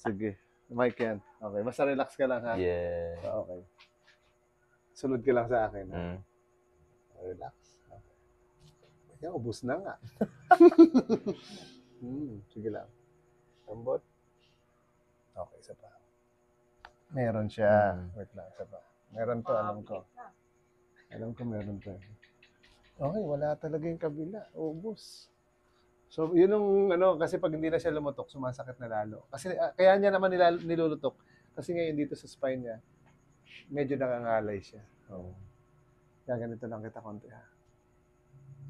Sige. Mic yan. Okay. Basta relax ka lang, ha? Yeah. Okay. Sunod ka lang sa akin, ha? Mm. Relax. Okay. Yan, ubus na nga. Sige lang. Lambot. Okay, isa pa. Meron siya. Wait lang, isa pa. Meron to, alam ko. Alam ko meron to. Okay, wala talaga yung kabila. Ubus. So, yun yung, kasi pag hindi na siya lumutok, sumasakit na lalo. Kasi, kaya niya naman nilulutok. Kasi ngayon dito sa spine niya, medyo nangangalay siya. Oh. Kaya ganito lang kita konti, ha.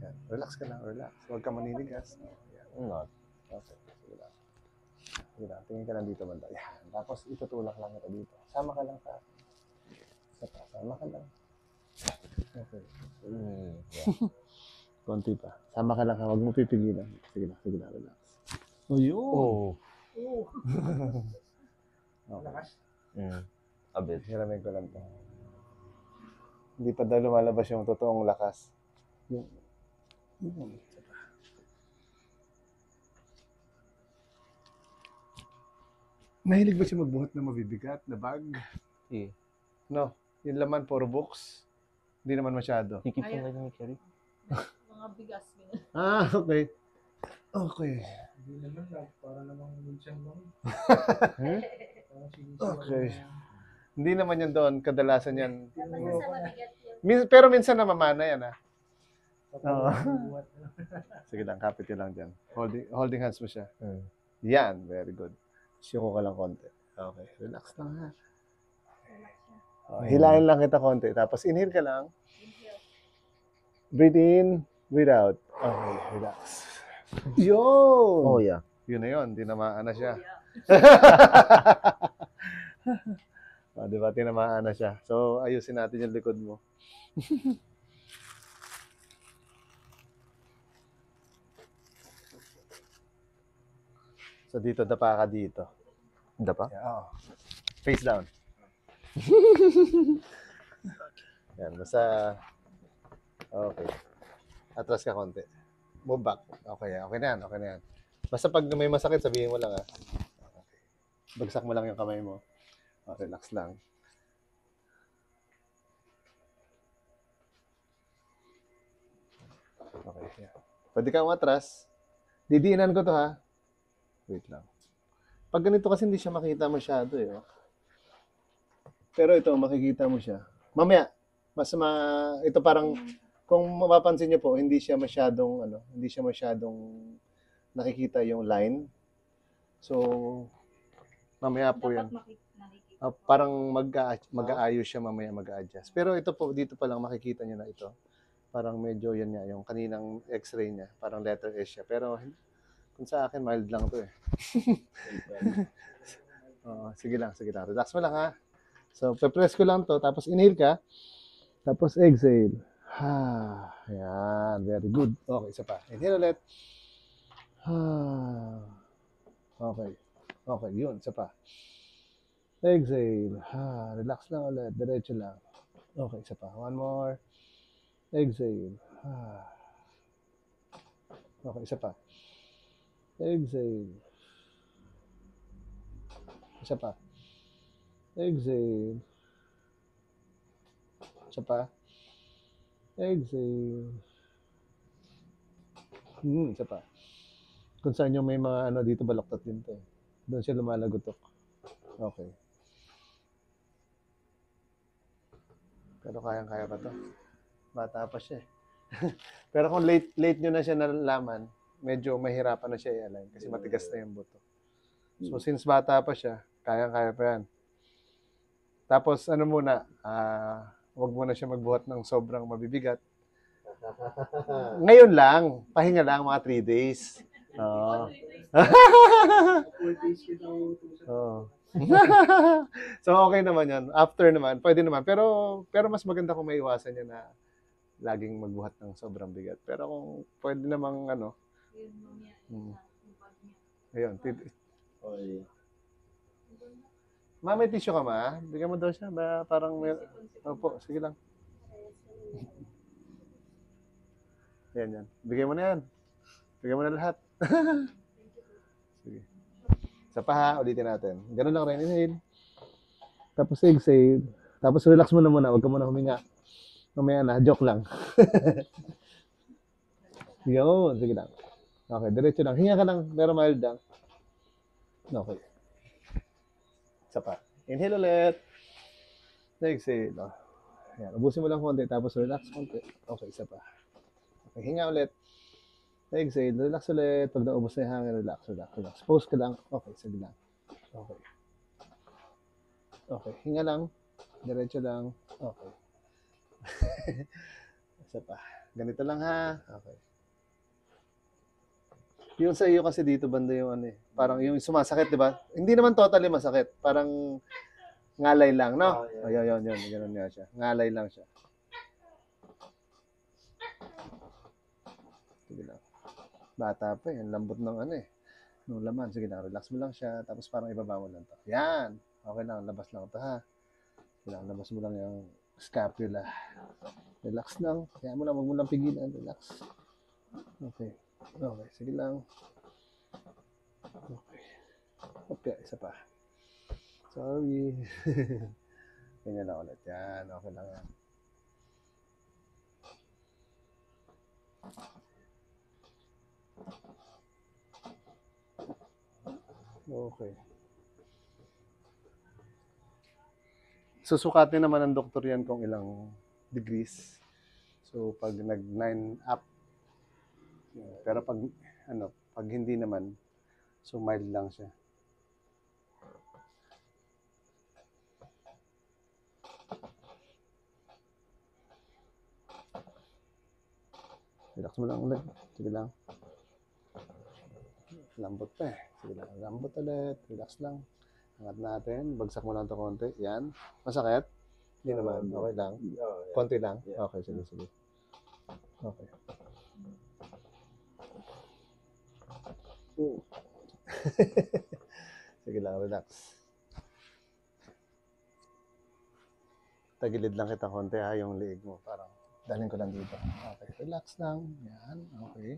Yan. Relax ka lang, relax. Huwag ka maninigas. Yan. Not. Okay, sige lang. Sige lang, tingin ka lang dito banda. Yan. Tapos itutulak lang kita dito. Sama ka lang sa akin. Sama ka lang. Okay. Yeah. Konti pa. Sama ka lang, ha. Huwag mo pipigilan. Sige lang, relax. Oh, yun. Oh. Okay. A bit. Hiramin ko lang to. Hindi pa daw lumalabas yung totoong lakas. Yung. Mahilig ba siya magbuhat ng mabibigat na bag? Yeah. No. Yung laman, puro books. Hindi naman masyado. He keeps on letting me carry. Mga bigas. Okay. Okay. Hindi naman lang, para namang minsan lang. Okay. Hindi naman yan doon. Kadalasan yan. Basta sa mabigat yun. Pero minsan namamana yan, ha? Oo. Sige lang, kapit yun lang dyan. Holding hands mo siya. Yan, very good. Siyoko ka lang konti. Okay, relax lang, ha. Hilahin lang kita konti. Tapos inhale ka lang. Breathe in, breathe out. Okay, relax. Yo! Oh, yeah. Yun na yun, tinamaan na siya. Di ba, tinamaan na siya. So, ayusin natin yung likod mo. So, dito, dapa ka dito. Dapa? Yeah, oh. Face down. Yan, basta... Okay. Atras ka konti. Move back. Okay, okay na yan, okay na yan. Basta pag may masakit, sabihin mo lang, ha. Okay. Bagsak mo lang yung kamay mo. Okay, relax lang. Okay, yeah. Pwede kang atras. Didiinan ko to, ha. Wait lang. Pag ganito kasi hindi siya makita masyado, eh. Oh. Pero ito, makikita mo siya. Mamaya, ito parang, kung mapapansin niyo po, hindi siya masyadong nakikita yung line. So, mamaya po yan. Parang mag-aayos siya mamaya, mag-a-adjust. Pero ito po, dito pa lang makikita niyo na ito. Parang medyo yan nga, yung kaninang x-ray niya, parang letter S siya. Pero kung sa akin, mild lang to eh. Sige lang. Relax mo lang, ha. So, pe-press ko lang to, tapos inhale ka, tapos exhale. Ayan, very good. Okay, isa pa. Inhale ulit. Okay, yun, isa pa. Exhale. Relax lang ulit, diretso lang. Okay, isa pa. One more. Exhale. Okay, isa pa. Exhale. Isa pa. Exhale. Isa pa. Exhale. Isa pa. Kung saan yung may mga dito baloktot din to. Doon siya lumalagotok. Okay. Pero kayang-kaya pa to. Bata pa siya eh. Pero kung late nyo na siya nalaman, medyo mahirapan na siya i-align kasi matigas na yung buto. So since bata pa siya, kayang-kaya pa yan. Tapos muna, wag mo na siya magbuhat ng sobrang mabibigat. Ngayon lang, pahinga lang mga 3 days. So okay naman yan. After naman, pwede naman. Pero mas maganda kung may iwasan niya na laging magbuhat ng sobrang bigat. Pero kung pwede namang ayun. Ma, may tissue ka, ma? Bigyan mo daw siya. Parang may... Opo, sige lang. Yan. Bigyan mo na yan. Bigyan mo na lahat. Sige. Isa pa ha, ulitin natin. Ganun lang rin, inhale. Tapos exhale. Tapos relax mo na muna, huwag ka muna huminga. Mamaya na, joke lang. Yun, sige lang. Okay, diretso lang. Hinga ka lang, pero mild lang. Okay. Isa pa. Inhale ulit. Exhale. Oh. Ayan, ubusin mo lang konti, tapos relax konti. Okay, isa pa. Okay, hinga ulit. Exhale, relax ulit. Pag naubos na yung hangin, relax, relax, relax. Pause ka lang. Okay, sige lang. Okay. Okay, hinga lang. Diretso lang. Okay. Isa pa. Ganito lang ha. Okay. Yung sa iyo kasi dito banda yung ano eh. Parang yung sumasakit, di ba? Hindi naman totally masakit. Parang ngalay lang, no? Ayun, yun. Ganun nga siya. Ngalay lang siya. Sige lang. Bata pa eh. Ang lambot ng ano eh. Nung laman. Sige lang. Relax mo lang siya. Tapos parang ibaba mo lang to. Yan. Okay lang. Labas lang ito ha. Sige lang. Labas mo lang yung scapula. Relax lang. Kaya mo lang. Huwag mo lang pigilan. Relax. Okay. Okay. Sige lang. Okay. Okay. Isa pa. Sorry. Ganyan lang ulit. Yan. Okay lang yan. Okay. Susukatin naman ng doktor yan kung ilang degrees. So, pag nag-9 up, pero pag hindi naman, so mild lang siya. Relax mo lang ulit. Sige lang. Lambot pa eh. Sige lang. Lambot ulit. Relax lang. Angat natin. Bagsak mo lang ito konti. Yan. Masakit? Hindi naman. Okay lang. Konti lang. Okay. Sige. Okay. Sige lang. Relax. Tagilid lang kita konti ha. Yung liig mo. Parang dalhin ko lang dito. Okay. Relax lang. Yan. Okay.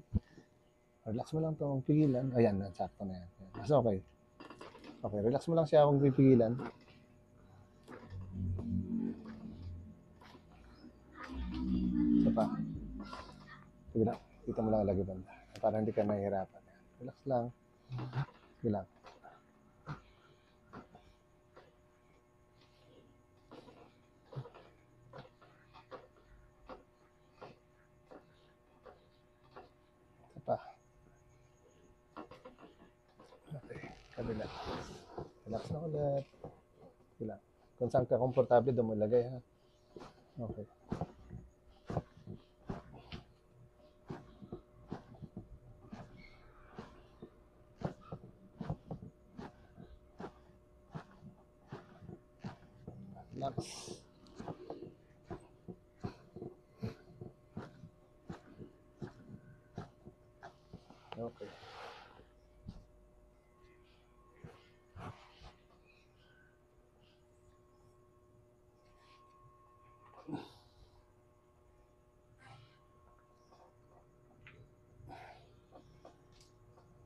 Relax mo lang itong pigilan. Ayan, sakto na yan. Mas okay. Okay, relax mo lang siya kung pipigilan. Isa pa. Sige lang. Dito mo lang lagi banda. Para hindi ka mahihirapan. Relax lang. Sige lang. Isa pa. Okay, kabila. Relax na ulit. Sige lang. Kung saan ka komportable, doon mo lagay ha. Okay. Relax. Okay.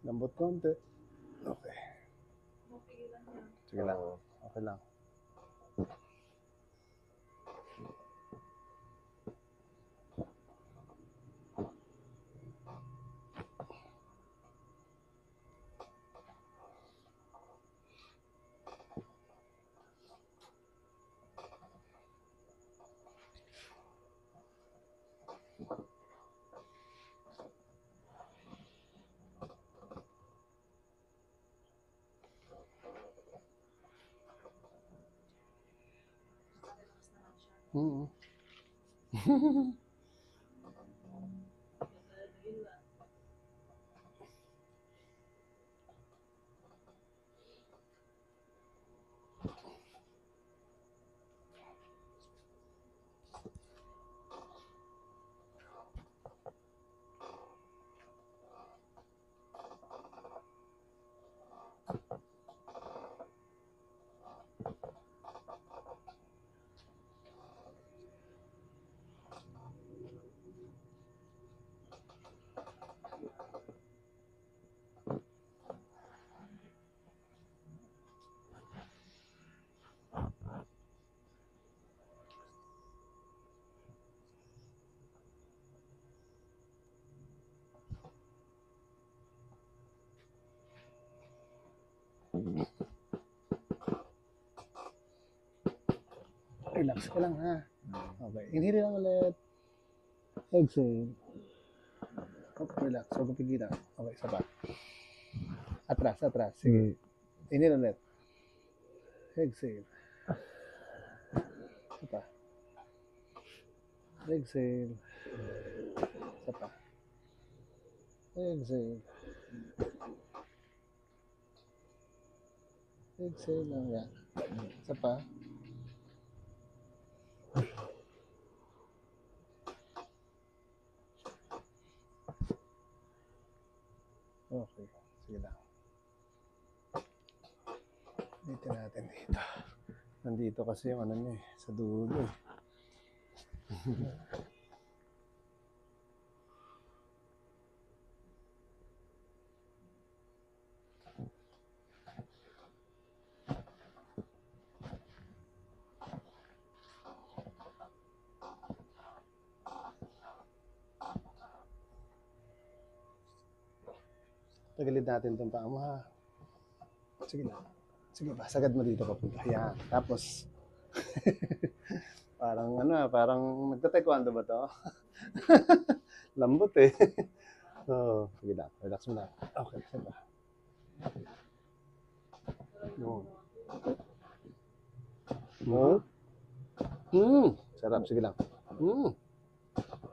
Lambot konti. Okay. Sige lang. Okay lang. Mm. Relax ka lang, ha? Okay. Inhale lang ulit. Exhale. Relax. Huwag kang pigilan. Okay, isa pa. Atras. Sige. Inhale ulit. Exhale. Isa pa. Exhale. Isa pa. Exhale. Exhale lang yan. Isa pa. Okay. Sige lang. Dito natin dito. Nandito kasi yung ano niya eh, sa dulo eh. Tagalid natin itong paa mo, ha? Sige na. Sige ba, sagad mo dito papunta. Yan. Tapos, parang parang nagta-taekwondo ba to? Lambot eh. So, sige na. Relax mo na. Okay, sige ba? No. Sarap, sige lang.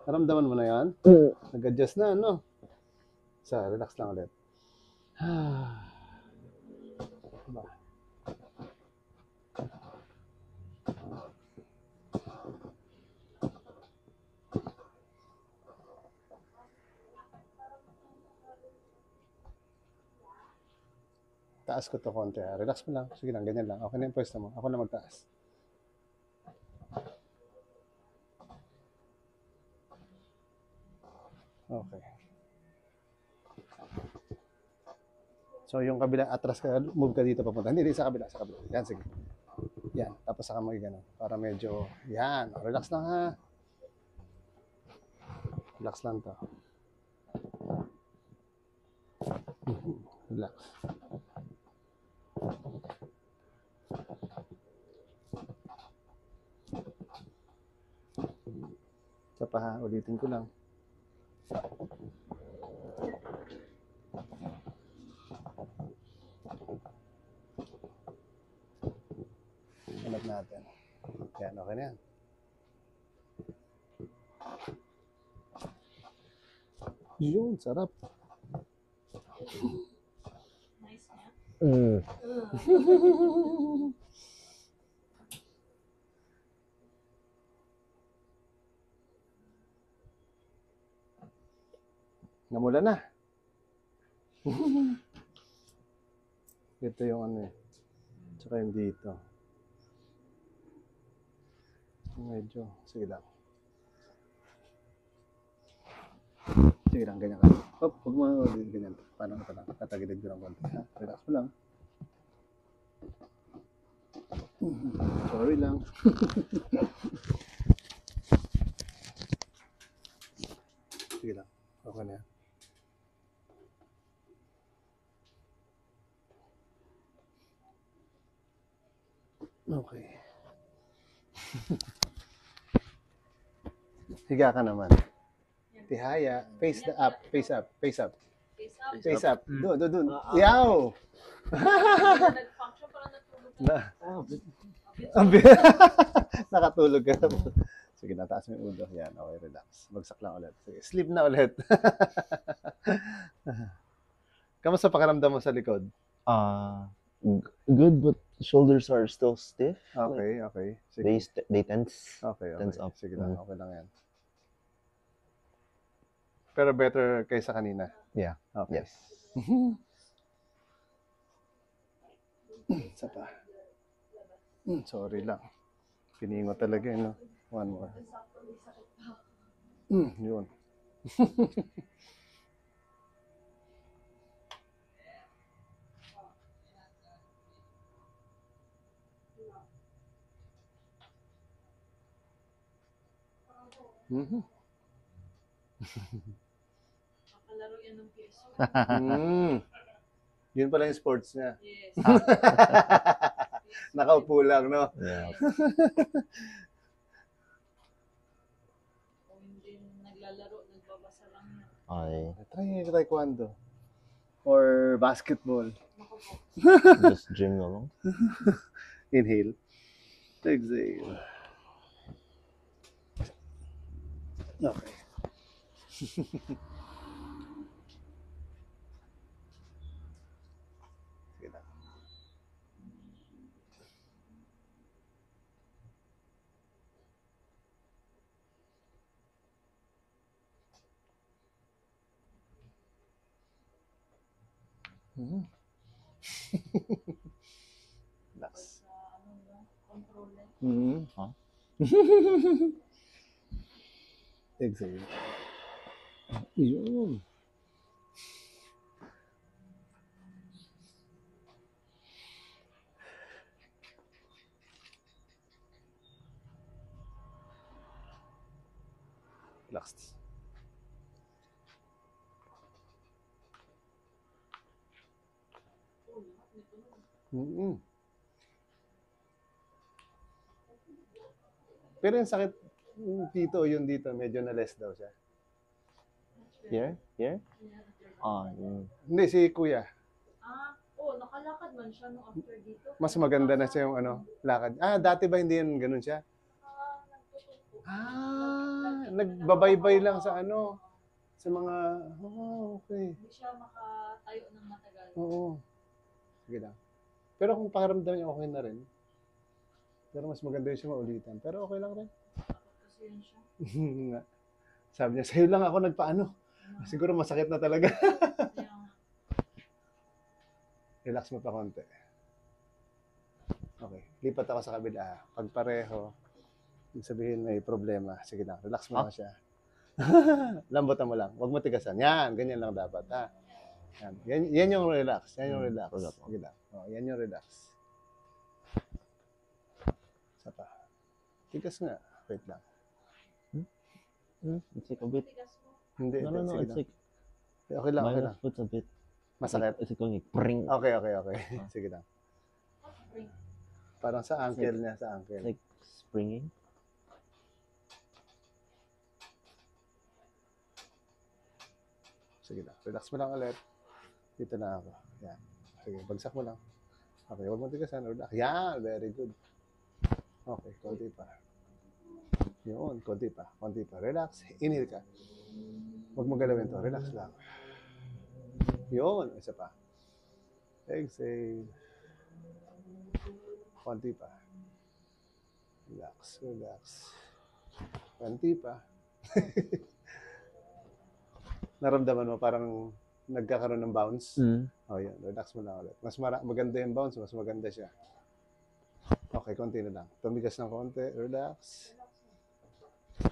Naramdaman mo na yan? Nag-adjust na, ano? Relax lang ulit. Diba? Taas ko to konti. Relax mo lang. Sige lang, ganyan lang. Okay na yung pwesto mo. Ako na magtaas. Okay. So, yung kabila, atras ka, move ka dito papunta. Hindi sa kabila, sa kabila. Yan, sige. Yan, tapos saka mag-gano. Para medyo, yan. Relax lang, ha. Relax lang to. Relax. Isa pa, ha. Ulitin ko lang. Hanap natin. Yan, okay na yan. Yun, sarap. Nice niya. Namula na. Ito yung ano eh. Tsaka yung dito. Medyo, sige lang. Sige lang, ganyan ka. Hop, huwag mo ganyan. Paano ka lang? Tatagilid ko lang konti. Ha? Relax mo lang. Sorry lang. Sige lang. Okay na yan. Okay. Higa ka naman. Tihaya. Face up. Face up. Face up. Face up. Face up. Doon. Yaw! Nag-function para natulog ka. Nakatulog ka. Sige, nataas mo yung ulo. Yan, okay, relax. Bagsak lang ulit. Sige, sleep na ulit. Kamusta pakiramdam mo sa likod? Good, but shoulders are still stiff. Okay. Sige. They tense. Okay. Tense up. Sige lang, okay lang yan. Pero better kaysa kanina. Yeah. Okay. Yes. Isa pa. Sorry lang. Piningo talaga yun, no? One more. Yun. Makalaro yan ng PS. Yun pala yung sports niya. Yes. Nakaupo lang, no? Yeah. Kung hindi naglalaro, nagbabasa lang yan. I Try taekwondo. Or basketball. Naku po. just gym na lang. Inhale. Exhale. Okay. Sige lang. Mhm. Relax. Sa ano ba, controller. Mhm. Huh? Exhale. Yun. Relax. Oh, lahat nito na. Mm-mm. Pero yung sakit dito, yun dito, medyo na-less daw siya. Here? Here? Ah, yun. Hindi, si kuya. Nakalakad man siya no after dito. Mas maganda na siya yung ano, lakad. Dati ba hindi yun ganun siya? Nagtutupo. Nagbabaybay lang sa ano, sa mga, okay. Hindi siya makatayo ng matagal. Oo. Sige lang. Pero kung pakiramdam niya, okay na rin. Pero mas maganda yung siya maulitan. Pero okay lang rin. Kasi yun siya. Nga. Sabi niya, sa'yo lang ako nagpaano. Siguro masakit na talaga. Kaya nga. Relax mo pa konti. Okay. Lipat ako sa kabila. Pag pareho, ibig sabihin may problema. Sige lang. Relax mo lang siya. Lambutan mo lang. Huwag mo tigasan. Yan. Ganyan lang dapat. Yan, yan yung relax. Yan yung relax. Sige lang. Yan yung relax. Isa pa. Tigas nga. Wait lang. It's like a bit. Tigas mo. Hindi. No, no, no. Sige It's lang. like Okay lang. my Okay lang. left foot's a bit. Masakit. It's going pring. Okay. Sige lang. Okay. Parang sa ankle niya. Sa It's ankle. like springing. Sige lang. Relax mo lang ulit. Dito na ako. Yan. Sige, bagsak mo lang. Okay, huwag mo tigasan. Relax. Yan, very good. Okay, konti pa. Yun, konti pa. Konti pa. Relax. Inhale ka. Huwag mo galawin to. Relax lang. Yun, isa pa. Exhale. Konti pa. Relax, relax. Konti pa. Naramdaman mo parang nagkakaroon ng bounce? Oh, yan. Relax mo lang ulit. Mas maganda yung bounce, mas maganda siya. Okay, konti na lang. Tumigas ng konti. Relax.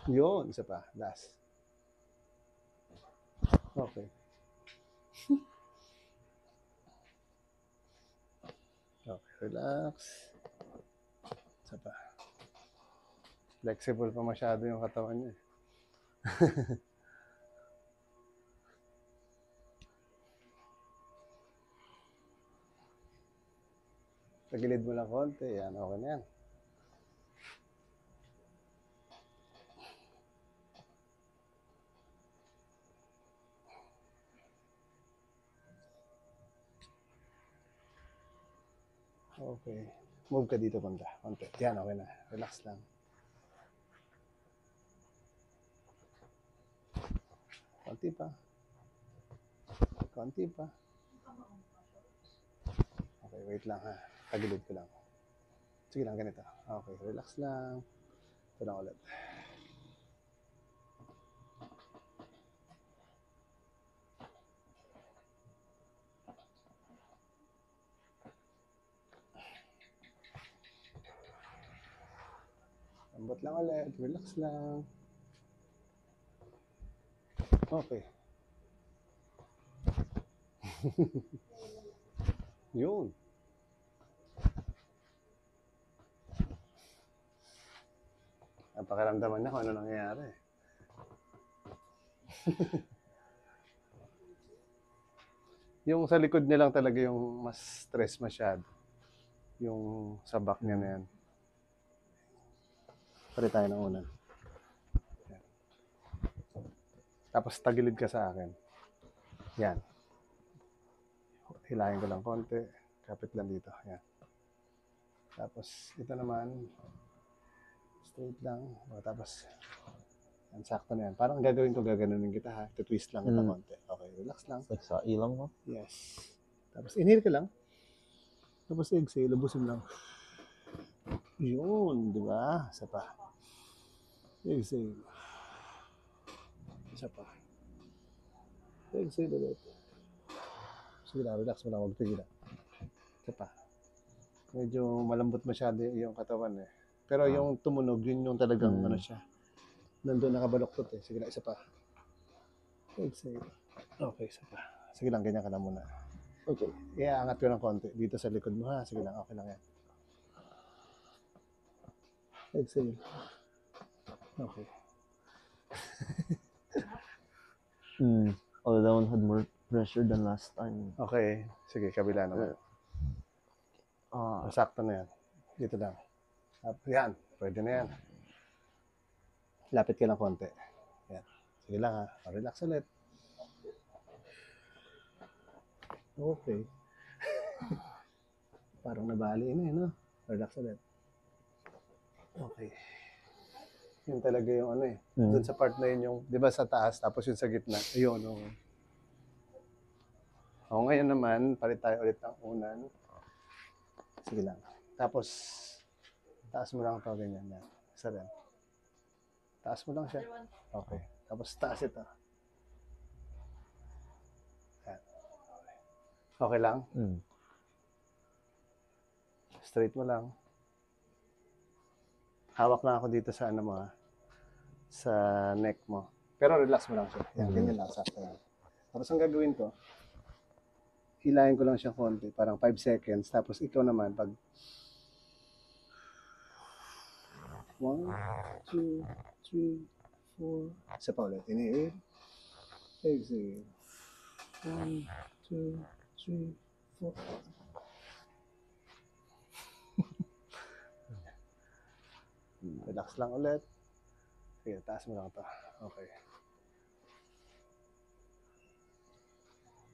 Yun, isa pa. Last. Okay. Okay, relax. Isa pa. Flexible pa masyado yung katawan niya. Tagilid mo lang konti. Yan, okay na yan. Okay. Move ka dito konti. Yan, okay na. Relax lang. Konti pa. Konti pa. Okay, wait lang ha. Tagilid ko lang. Sige lang, ganito. Okay, relax lang. Ito lang ulit. Lambot lang ulit. Relax lang. Okay. Yun. Ang pakiramdaman niya kung ano nangyayari. Yung sa likod niya lang talaga yung mas stress masyado. Yung sa back niya na yan. Pari tayo ng unan. Yan. Tapos tagilid ka sa akin. Yan. Hilahin ko lang konti. Kapit lang dito. Yan. Tapos ito naman. Straight lang. O, tapos yan, sakto na yan. Parang gagawin ko, gaganunin kita ha. Twist lang kita konti. Okay, relax lang. Like sa ilang mo? Yes. Tapos inhale ka lang. Tapos exhale, lubusin lang. Yun, di ba? Isa pa. Exhale. Isa pa. Exhale ulit. Sige lang, relax mo lang, huwag tigilan. Isa pa. Medyo malambot masyado yung katawan eh. Pero yung tumunog, yun yung talagang ano siya. Nandun nakabaloktot eh. Sige lang, isa pa. Exhale. Okay, isa pa. Sige lang, ganyan ka lang muna. Okay. Iaangat ko ng konti. Dito sa likod mo ha. Sige lang, okay lang yan. Exhale. Okay. Oh, that one had more pressure than last time. Okay. Sige, kabila naman. Sakto na yan. Dito lang. Yan. Pwede na yan. Lapit ka ng konti. Yan. Sige lang ha. Relax ulit. Okay. Parang nabali na eh, no? Relax ulit. Okay. Yun talaga yung ano eh. Doon sa part na yun yung, di ba sa taas, tapos yun sa gitna. Ayun, okay. O ngayon naman, palit tayo ulit ng unan. Sige lang. Tapos, taas mo lang ito, ganyan. Yan. Isa rin. Taas mo lang siya. Okay. Tapos taas ito. Yan. Okay lang? Straight mo lang. Hawak lang ako dito sa ano mo ha. Sa neck mo. Pero relax mo lang siya. Yan, ganyan lang. Sakto lang. Tapos ang gagawin ko, hilahin ko lang siya konti. Parang 5 seconds. Tapos ikaw naman, pag 1, 2, 3, 4. Isa pa ulit. Inhale. Exhale. 1, 2, 3, 4. Relax lang ulit. Sige, taas mo lang ito. Okay.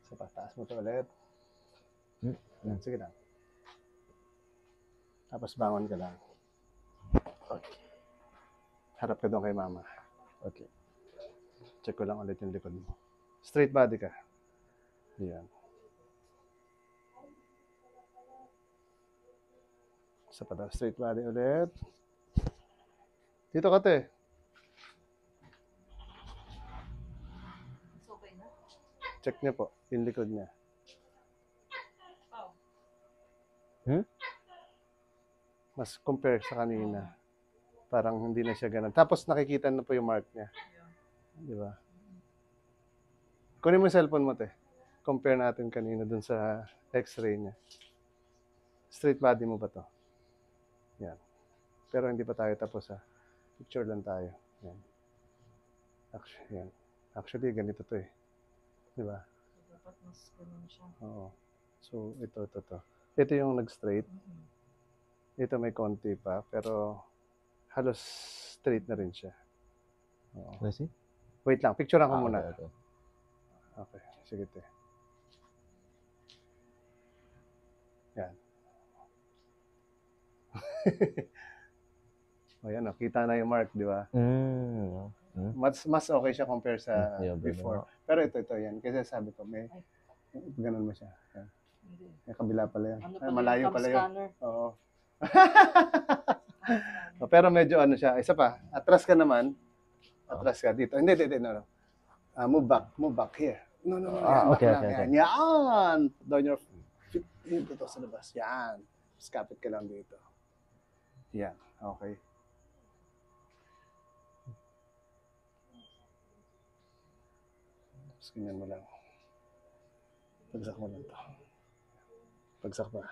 Isa pa, taas mo ito ulit. Sige lang. Tapos bangon ka lang. Okay. Harap ka doon kay mama. Okay. Check ko lang ulit yung likod mo. Straight body ka. Yan. Isa pa daw. Straight body ulit. Dito ka, te. Okay na? Check niya po. Yung likod niya. Mas compare sa kanina. Parang hindi na siya ganun. Tapos nakikita na po yung mark niya. Di ba? Kunin mo yung cellphone mo, te. Compare natin kanina dun sa x-ray niya. Straight body mo ba to? Yan. Pero hindi pa tayo tapos ha. Picture lang tayo. Yan. Actually, ganito to eh. Di ba? Dapat mas ganun siya. Oo. So, ito. Ito yung nag-straight. Ito may konti pa, pero halos straight na rin siya. Oo. Let's see. Wait lang, picturean ko muna. Okay. Okay, sige te. Yan. O yan, kita na yung mark, di ba? Mas okay siya compare sa before. Pero ito yan. Kasi sabi ko, may ganun mo siya. Yan. May kabila pala yan. Ay, malayo pala yun. Oo. Pero medyo ano siya. Isa pa, atras ka naman. Atras ka dito. Hindi. No. Move back here. No. Okay. Yan. Down your feet. Dito sa labas. Yan. Tapos kapit ka lang dito. Yan. Okay. Tapos ganyan mo lang. Pagsak mo lang ito. Pagsak pa.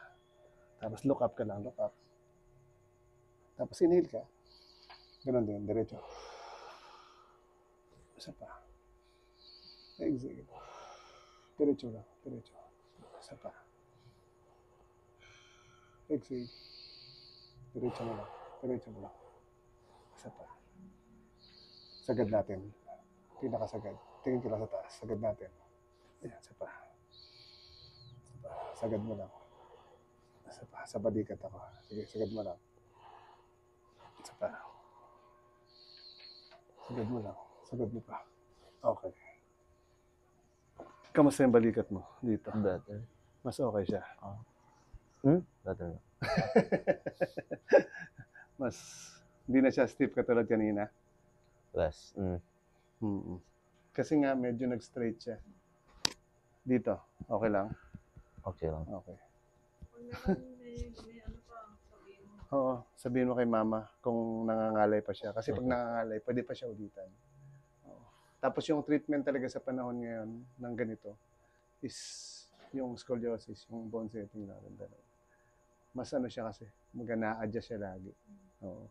Tapos look up ka lang. Look up. Tapos inhale ka. Ganun din. Diretso. Isa pa. Exhale. Diretso lang. Diretso. Isa pa. Exhale. Diretso mo lang. Diretso mo lang. Isa pa. Sagad natin. Pinakasagad. Tingin ka lang sa taas. Sagad natin. Ayan, isa pa. Isa pa. Sagad mo lang. Isa pa. Sa balikat ako. Sige, sagad mo lang. Isa pa. Sagad mo lang. Sagad mo pa. Okay. Kamusta yung balikat mo dito? Better. Mas okay siya. Better na. Mas hindi na siya stiff katulad kanina. Less. Kasi nga medyo nag-straight siya. Dito, okay lang? Okay lang. Okay. Kung meron, may ano pa, sabihin mo. Oo, sabihin mo kay mama kung nangangalay pa siya. Kasi pag nangangalay, pwede pa siya ulitan. Oo. Tapos yung treatment talaga sa panahon ngayon ng ganito is yung scoliosis, yung bone setting natin talaga. Mas ano siya kasi, mag-na-adjust siya lagi. Oo.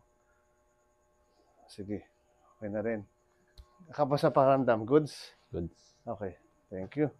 Sige, okay na rin. Kapos sa pakiramdam, goods? Goods. Okay, thank you.